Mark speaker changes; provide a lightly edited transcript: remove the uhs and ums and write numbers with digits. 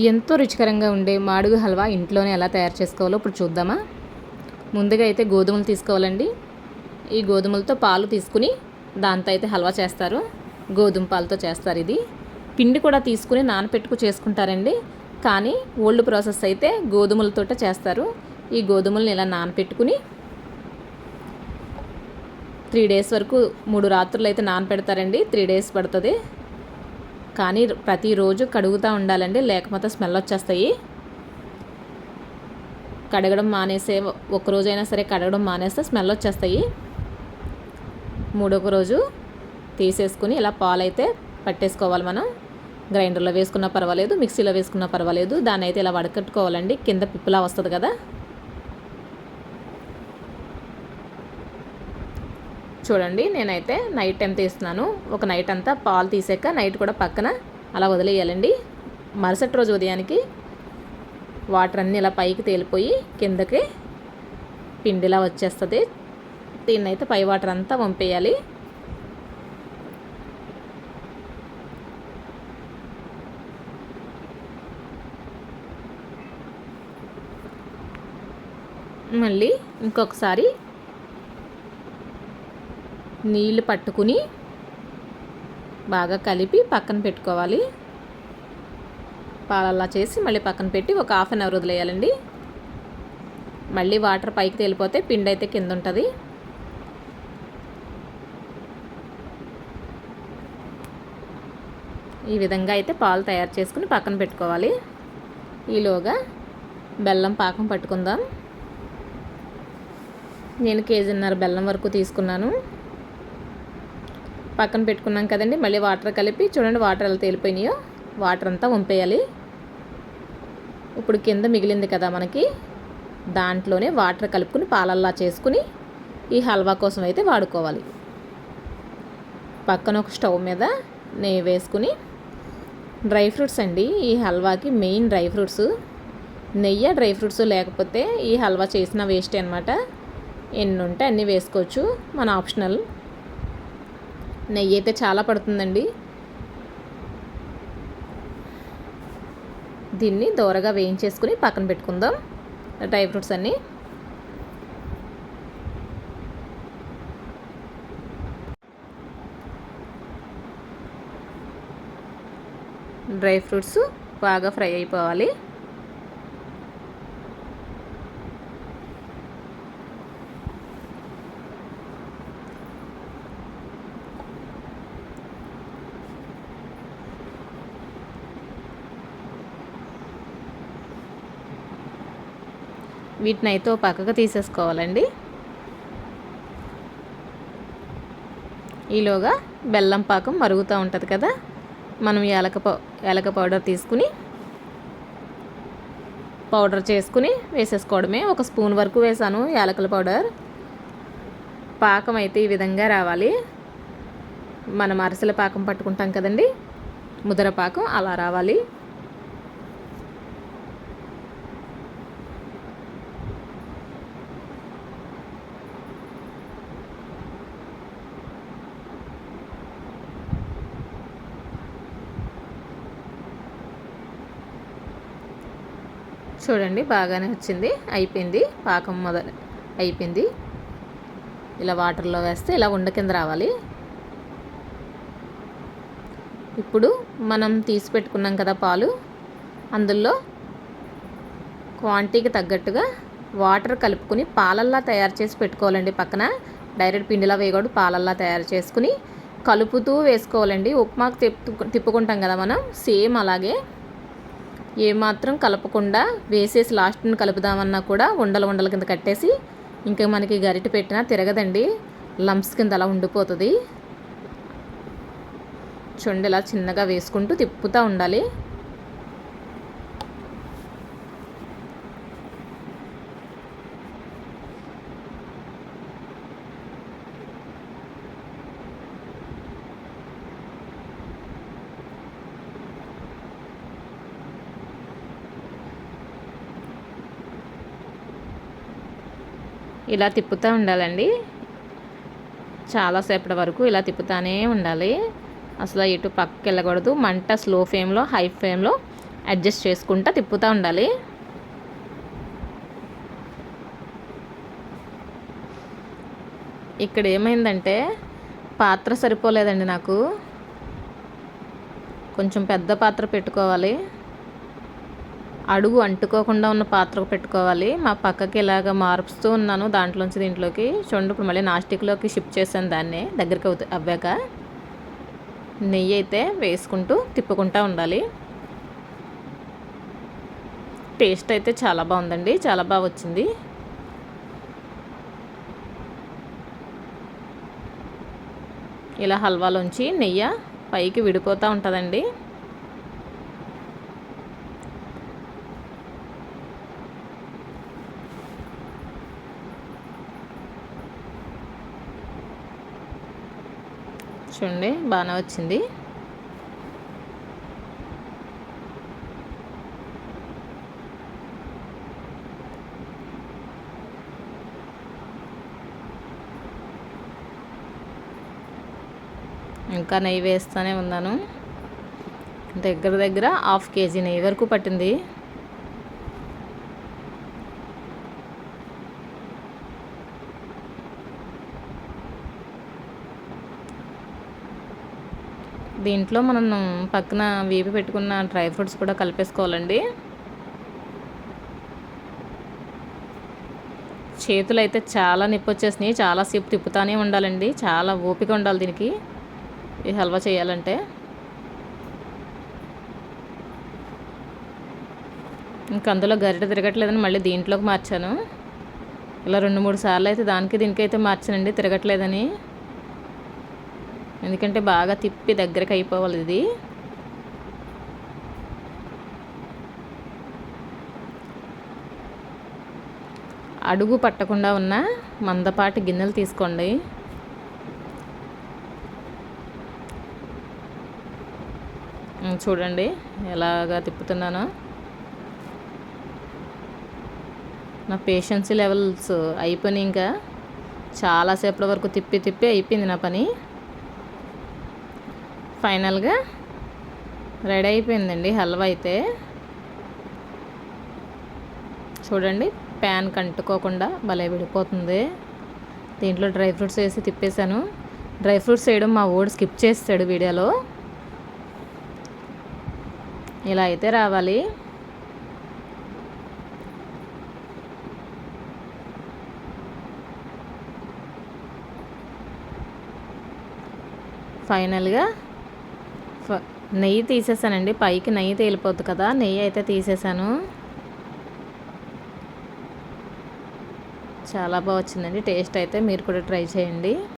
Speaker 1: ఎంతో రుచికరంగా ఉండే మాడుగు హల్వా ఇంట్లోనే ఎలా తయారు చేసుకోవాలో ఇప్పుడు చూద్దామా. ముందుగా అయితే గోధుమలు తీసుకోవాలండి. ఈ గోధుమలతో పాలు తీసుకుని దాంతో అయితే హల్వా చేస్తారు. గోధుమ పాలతో చేస్తారు. ఇది పిండి కూడా తీసుకుని నానపెట్టుకు చేసుకుంటారండి. కానీ ఓల్డ్ ప్రాసెస్ అయితే గోధుమలతోటే చేస్తారు. ఈ గోధుమలను ఇలా నానపెట్టుకుని 3 డేస్ వరకు 3 రాత్రులు అయితే నానపెడతారండి. 3 డేస్ పడుతుంది. కానీ ప్రతిరోజు కడుగుతూ ఉండాలండి, లేకపోతే స్మెల్ వచ్చేస్తాయి. కడగడం మానేసే ఒక్కరోజైనా సరే కడగడం మానేస్తే స్మెల్ వచ్చేస్తాయి. 3వ రోజు తీసేసుకుని ఇలా పాలైతే పట్టేసుకోవాలి. మనం గ్రైండర్లో వేసుకున్నా పర్వాలేదు, మిక్సీలో వేసుకున్నా పర్వాలేదు. దాన్ని అయితే ఇలా వడకట్టుకోవాలండి. కింద పిప్పులా వస్తుంది కదా. చూడండి, నేనైతే నైట్ టైం తీస్తున్నాను. ఒక నైట్ అంతా పాలు తీసాక నైట్ కూడా పక్కన అలా వదిలేయాలండి. మరుసటి రోజు ఉదయానికి వాటర్ అన్నీ ఇలా పైకి తేలిపోయి కిందకి పిండిలా వచ్చేస్తుంది. దీన్నైతే పై వాటర్ అంతా వంపేయాలి. మళ్ళీ ఇంకొకసారి నీళ్ళు పట్టుకుని బాగా కలిపి పక్కన పెట్టుకోవాలి. పాలల్లా చేసి మళ్ళీ పక్కన పెట్టి ఒక హాఫ్ అన్ అవర్ వదిలేయాలండి. మళ్ళీ వాటర్ పైకి తేలిపోతే పిండి అయితే కింద ఉంటుంది. ఈ విధంగా అయితే పాలు తయారు చేసుకుని పక్కన పెట్టుకోవాలి. ఈలోగా బెల్లం పాకం పట్టుకుందాం. నేను 1.5 కేజీ బెల్లం వరకు తీసుకున్నాను. పక్కన పెట్టుకున్నాం కదండి. మళ్ళీ వాటర్ కలిపి చూడండి, వాటర్ ఎలా తేలిపోయినాయో వాటర్ అంతా వంపేయాలి. ఇప్పుడు కింద మిగిలింది కదా మనకి, దాంట్లోనే వాటర్ కలుపుకుని పాలల్లా చేసుకుని ఈ హల్వా కోసం అయితే వాడుకోవాలి. పక్కన ఒక స్టవ్ మీద నెయ్యి వేసుకుని డ్రై ఫ్రూట్స్ అండి, ఈ హల్వాకి మెయిన్ డ్రై ఫ్రూట్స్. నెయ్యి డ్రై ఫ్రూట్స్ లేకపోతే ఈ హల్వా చేసిన వేస్టే అనమాట. ఎన్ని ఉంటే అన్నీ వేసుకోవచ్చు, మన ఆప్షనల్. నెయ్యి అయితే చాలా పడుతుందండి. దీన్ని దోరగా వేయించేసుకుని పక్కన పెట్టుకుందాం డ్రై ఫ్రూట్స్ అన్నీ. డ్రై ఫ్రూట్స్ బాగా ఫ్రై అయిపోవాలి. వీటిని అయితే పక్కకు తీసేసుకోవాలండి. ఈలోగా బెల్లం పాకం మరుగుతూ ఉంటుంది కదా, మనం యాలక పౌడర్ తీసుకుని పౌడర్ చేసుకుని వేసేసుకోవడమే. 1 స్పూన్ వరకు వేసాను యాలకుల పౌడర్. పాకం అయితే ఈ విధంగా రావాలి. మనం అరిసెల పాకం పట్టుకుంటాం కదండి, ముద్దర పాకం అలా రావాలి. చూడండి, బాగానే వచ్చింది. అయిపోయింది పాకం, అయిపోయింది. ఇలా వాటర్లో వేస్తే ఇలా ఉండ కింద రావాలి. ఇప్పుడు మనం తీసి పెట్టుకున్నాం కదా పాలు, అందులో క్వాంటిటీకి తగ్గట్టుగా వాటర్ కలుపుకొని పాలల్లా తయారు చేసి పెట్టుకోవాలండి. పక్కన డైరెక్ట్ పిండిలా వేయకూడదు, పాలల్లా తయారు చేసుకుని కలుపుతూ వేసుకోవాలండి. ఉప్మాకు తిప్పుకుంటాం కదా మనం, సేమ్ అలాగే ఏమాత్రం కలపకుండా వేసేసి లాస్ట్ని కలుపుదామన్నా కూడా ఉండల కింద కట్టేసి ఇంకా మనకి గరిటె పెట్టినా తిరగదండి, లంప్స్ కింద అలా ఉండిపోతుంది. చూడండి, ఇలా చిన్నగా వేసుకుంటూ తిప్పుతూ ఉండాలి. ఇలా తిప్పుతూ ఉండాలండి. చాలాసేపటి వరకు ఇలా తిప్పుతూనే ఉండాలి. అసలు ఇటు పక్కకి వెళ్ళకూడదు. మంట స్లో ఫ్లేమ్లో, హై ఫ్లేమ్లో అడ్జస్ట్ చేసుకుంటా తిప్పుతూ ఉండాలి. ఇక్కడ ఏమైందంటే పాత్ర సరిపోలేదండి నాకు. కొంచెం పెద్ద పాత్ర పెట్టుకోవాలి, అడుగు అంటుకోకుండా ఉన్న పాత్రకు పెట్టుకోవాలి. మా పక్కకి ఇలాగ మార్పుస్తూ ఉన్నాను దాంట్లోంచి దీంట్లోకి. చూడండి ఇప్పుడు మళ్ళీ నాస్టిక్లోకి షిఫ్ట్ చేశాను దాన్ని దగ్గరికి అవ్వాక. నెయ్యి అయితే వేసుకుంటూ తిప్పుకుంటూ ఉండాలి. టేస్ట్ అయితే చాలా బాగుందండి, చాలా బాగా వచ్చింది. ఇలా హల్వాలోంచి నెయ్యి పైకి విడిపోతూ ఉంటుందండి. చూడండి బాగానే వచ్చింది. ఇంకా నెయ్యి వేస్తూనే ఉన్నాను. దగ్గర దగ్గర 1/2 kg నెయ్యి వరకు పట్టింది. దీంట్లో మనం పక్కన వేపి పెట్టుకున్న డ్రై ఫ్రూట్స్ కూడా కలిపేసుకోవాలండి. చేతులు అయితే చాలా నొప్పి వచ్చేసినాయి. చాలాసేపు తిప్పుతానే ఉండాలండి, చాలా ఓపిక ఉండాలి దీనికి ఈ హల్వా చేయాలంటే. ఇంక అందులో గరిట తిరగట్లేదని మళ్ళీ దీంట్లోకి మార్చాను. ఇలా 2-3 సార్లు అయితే దీనికైతే మార్చానండి తిరగట్లేదని. ఎందుకంటే బాగా తిప్పి దగ్గరికి అయిపోవాలి ఇది. అడుగు పట్టకుండా ఉన్న మందపాటి గిన్నెలు తీసుకోండి. చూడండి ఎలాగా తిప్పుతున్నానో. నా పేషెన్సీ లెవెల్స్ అయిపోయినాయి. ఇంకా చాలాసేపటి వరకు తిప్పి తిప్పి అయిపోయింది నా పని. ఫైనల్గా రెడీ అయిపోయిందండి హల్వా అయితే. చూడండి ప్యాన్ కంటుకోకుండా భలే విడిపోతుంది. దీంట్లో డ్రై ఫ్రూట్స్ వేసి తిప్పేశాను. డ్రై ఫ్రూట్స్ వేయడం మా ఓడు స్కిప్ చేస్తాడు వీడియోలో. ఇలా అయితే రావాలి. ఫైనల్గా నెయ్యి తీసేసానండి. పైకి నెయ్యి తేలిపోద్ది కదా, నెయ్యి అయితే తీసేసాను. చాలా బాగా వచ్చిందండి టేస్ట్ అయితే. మీరు కూడా ట్రై చేయండి.